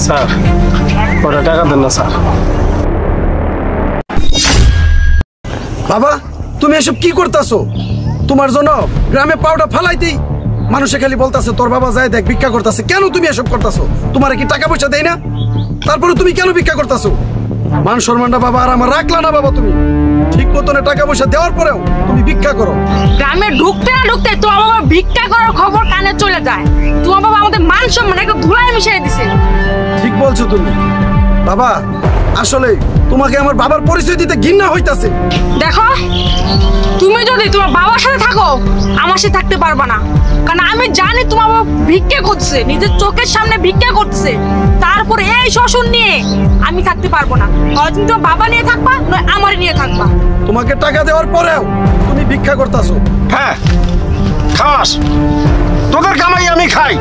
Sir ওরা টাকা দেন না স্যার। বাবা তুমি এসব কি করতেছো? তোমার জন্য গ্রামে পাউডার ফালাই দিই, মানুষে খালি বলতেছে তোর বাবা যায় দেখ ভিক্ষা করতেছে। কেন তুমি এসব করতেছো? তোমার কি টাকা পয়সা দেয় না? তারপরে তুমি কেন ভিক্ষা করতেছো? মান সম্মানটা বাবা আর আমার রাখলা না বাবা। তুমি ঠিক মতনে টাকা পয়সা দেওয়ার পরেও তুমি ভিক্ষা করো। গ্রামে ঢুকতে না ঢুকতে তোমার বাবা ভিক্ষা করার খবর কানে চলে যায়। তোমার বাবা আমাদের মান সম্মান একটা ধুলায় মিশিয়ে দিছে। ঠিক বলছো তুমি বাবা, আসলে তোমাকে আমার বাবার পরিচয় দিতে ঘৃণা হইতাছে। দেখো তুমি যদি তোমার বাবার সাথে থাকো আমার সাথে থাকতে পারবা না, কারণ আমি জানি তোমার বাবা ভিক্ষা করছে, নিজের চোখের সামনে ভিক্ষা করছে। তারপরে এই শ্বশুর নিয়ে আমি থাকতে পারবো না। হয় তুমি তোমার বাবা নিয়ে থাকবা, নয় আমার নিয়ে থাকবা। তোমাকে টাকা দেওয়ার পরেও তুমি ভিক্ষা করতেছো। হ্যাঁ খাস, তোদের কামাই আমি খাই।